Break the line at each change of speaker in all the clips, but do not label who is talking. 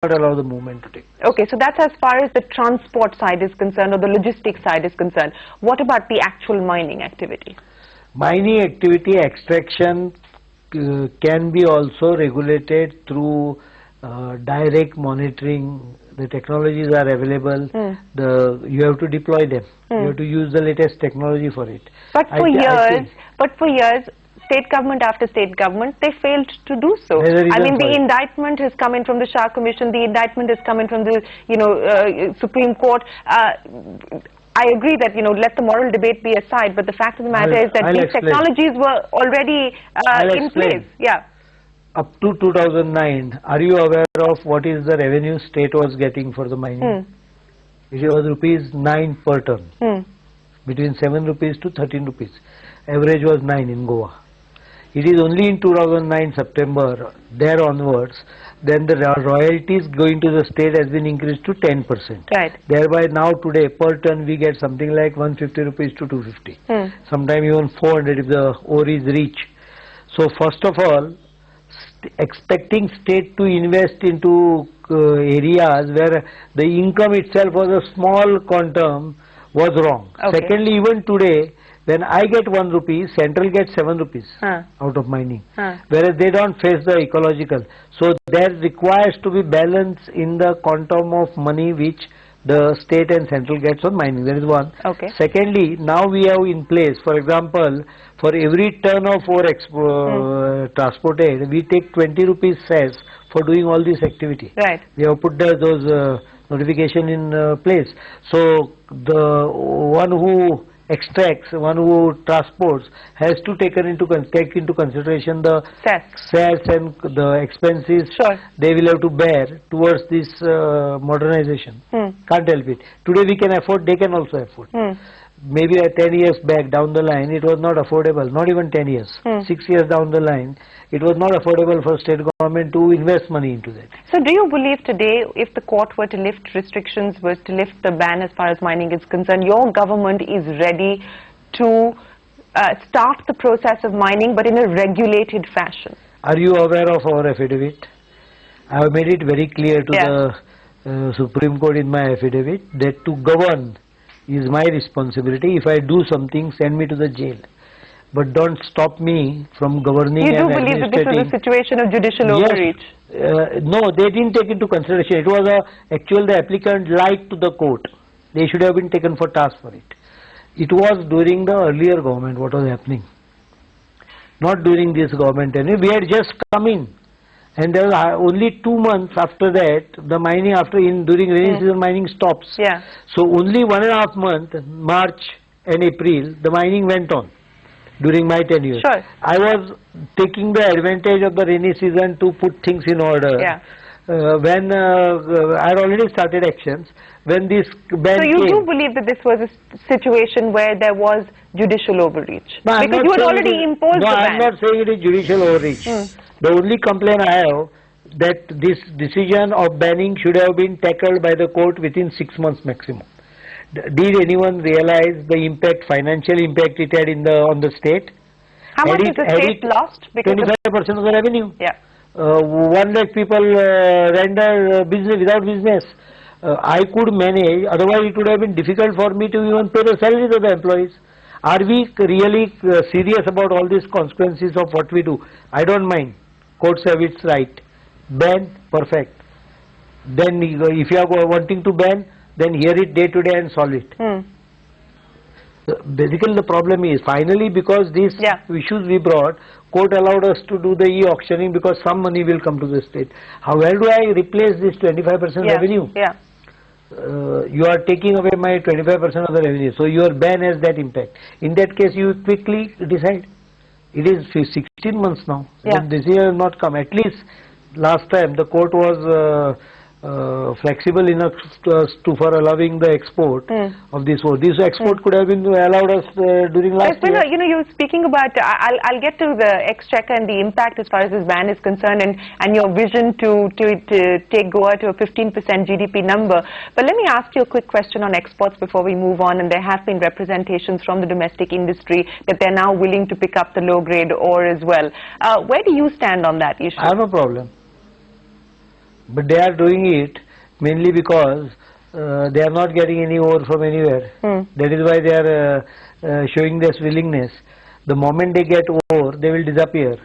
not allow the movement to take place.
Okay, so that's as far as the transport side is concerned, or the logistics side is concerned. What about the actual mining activity?
Mining activity, extraction can be also regulated through direct monitoring. The technologies are available. You have to deploy them. You have to use the latest technology for it.
But for years, state government after state government, they failed to do so. I mean, the indictment has come in from the Shah Commission. The indictment has come in from the, Supreme Court. I agree that, let the moral debate be aside, but the fact of the matter is that these technologies were already in place. Yeah.
Up to 2009, are you aware of what is the revenue state was getting for the mining? It was ₹9 per ton, between 7 rupees to 13 rupees. Average was 9 in Goa. It is only in 2009 September, there onwards, then the royalties going to the state has been increased to 10%.
Right.
Thereby now today per ton we get something like 150 rupees to 250. Sometimes even 400 if the ore is rich. So first of all, expecting state to invest into areas where the income itself was a small quantum was wrong.
Okay.
Secondly, even today, when I get 1 rupee, central gets 7 rupees out of mining, whereas they don't face the ecological. So there requires to be balance in the quantum of money which the state and central gets on mining. That is one.
Okay.
Secondly, now we have in place, for example, for every ton of ore transported, we take 20 rupees cess for doing all this activity.
Right.
We have put those notification in place. So the one who extracts, one who transports has to take into consideration the cess and the expenses they will have to bear towards this modernization. Can't help it. Today we can afford, they can also afford. Maybe 10 years back down the line it was not affordable, not even 10 years. 6 years down the line it was not affordable for state government to invest money into that.
So do you believe today, if the court were to lift restrictions, were to lift the ban as far as mining is concerned, your government is ready to start the process of mining but in a regulated fashion?
Are you aware of our affidavit? I have made it very clear to the Supreme Court in my affidavit that to govern is my responsibility. If I do something, send me to the jail. But don't stop me from governing and administrating.
You do believe that this was a situation of judicial overreach?
No, they didn't take into consideration. It was actually the applicant lied to the court. They should have been taken for task for it. It was during the earlier government what was happening. Not during this government. We had just come in. And there was only 2 months after that, the mining during rainy season mining stops.
Yeah.
So only 1.5 months, March and April, the mining went on during my tenure.
Sure.
I was taking the advantage of the rainy season to put things in order.
Yeah.
When I had already started actions, when this ban came.
So you do believe that this was a situation where there was judicial overreach?
No,
because you had already imposed the ban.
I am not saying it is judicial overreach. The only complaint I have that this decision of banning should have been tackled by the court within 6 months maximum. Did anyone realize the impact, financial impact it had on the state?
How much has the state lost?
25% of the revenue.
Yeah.
1 lakh people render business without business. I could manage, otherwise it would have been difficult for me to even pay the salaries of the employees. Are we really serious about all these consequences of what we do? I don't mind. Courts have its right. Ban, perfect. Then if you are wanting to ban, then hear it day to day and solve it. Basically the problem is, finally because these issues we brought, court allowed us to do the e-auctioning because some money will come to the state. How do I replace this 25% revenue?
Yeah.
You are taking away my 25% of the revenue, so your ban has that impact. In that case, you quickly decide. It is 16 months now.
Yeah.
This year has not come. At least last time the court was flexible enough for allowing the export of this ore. This export could have been allowed us during last year.
You're speaking about, I'll get to the exchequer and the impact as far as this ban is concerned, and your vision to take Goa to a 15% GDP number. But let me ask you a quick question on exports before we move on. And there have been representations from the domestic industry that they're now willing to pick up the low-grade ore as well. Where do you stand on that issue?
I have no problem. But they are doing it mainly because they are not getting any ore from anywhere. That is why they are showing this willingness. The moment they get ore, they will disappear.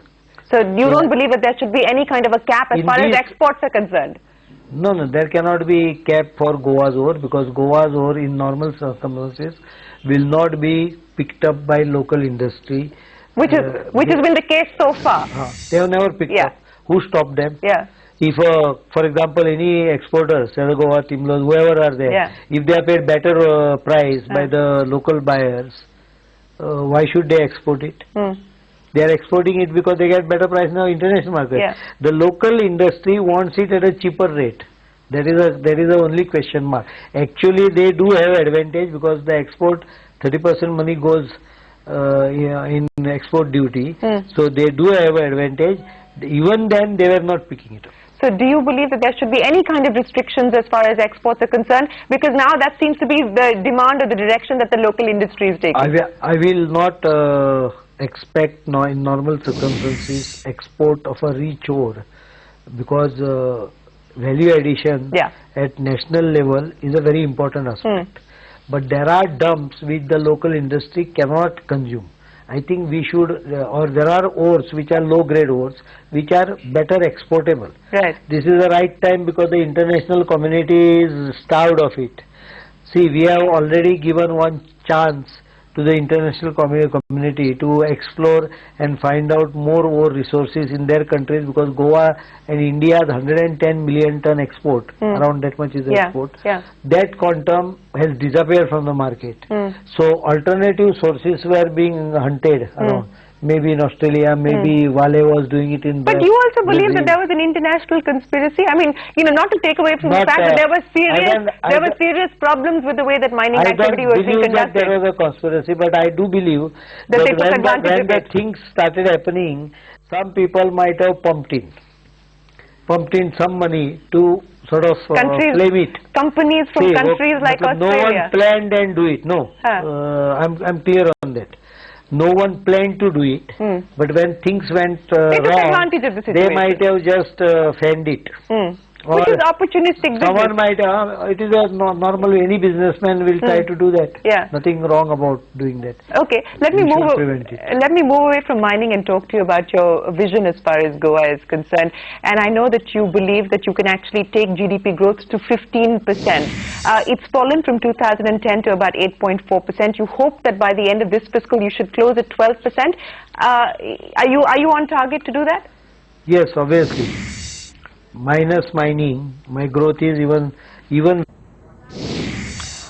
So you don't believe that there should be any kind of a cap as far as exports are concerned?
No, there cannot be cap for Goa's ore, because Goa's ore in normal circumstances will not be picked up by local industry.
Which has been the case so far.
They have never picked up. Who stopped them?
Yeah.
If, for example, any exporters, Goa, Timlos, whoever are there, if they are paid better price by the local buyers, why should they export it? They are exporting it because they get better price now in international market. The local industry wants it at a cheaper rate. That is the only question mark. Actually, they do have advantage because the export 30% money goes in export duty. So they do have advantage. Even then, they were not picking it up.
So do you believe that there should be any kind of restrictions as far as exports are concerned? Because now that seems to be the demand or the direction that the local industry is taking.
I will not expect in normal circumstances export of a rich ore, because value addition at national level is a very important aspect. But there are dumps which the local industry cannot consume. I think we should, or there are ores which are low grade ores which are better exportable. This is the right time, because the international community is starved of it. See, we have already given one chance to the international community to explore and find out more ore resources in their countries, because Goa and India's 110 million ton export, around that much is the export, that quantum has disappeared from the market. So alternative sources were being hunted around. Maybe in Australia, maybe Vale was doing it in
But you also believe that there was an international conspiracy? I mean, not to take away from the fact that there were serious problems with the way that mining activity was being conducted.
I don't believe that there was a conspiracy, but I do believe that when the things started happening, some people might have pumped in some money to sort of claim it.
Companies from countries like Australia.
No one planned and do it. No, I'm clear on that. No one planned to do it, but when things went wrong, they might have just fanned it.
Which is opportunistic business.
Someone might, it is normal, any businessman will try to do that. Nothing wrong about doing that.
Okay, let me move away from mining and talk to you about your vision as far as Goa is concerned. And I know that you believe that you can actually take GDP growth to 15%. It's fallen from 2010 to about 8.4%. You hope that by the end of this fiscal you should close at 12%. Are you on target to do that?
Yes, obviously. Minus mining, my growth is even.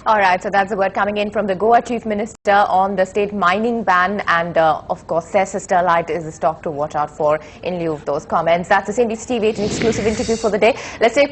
All right, so that's the word coming in from the Goa Chief Minister on the state mining ban, and of course, Cess Sterlite is the stock to watch out for in lieu of those comments. That's the CNBC TV 8 exclusive interview for the day. Let's take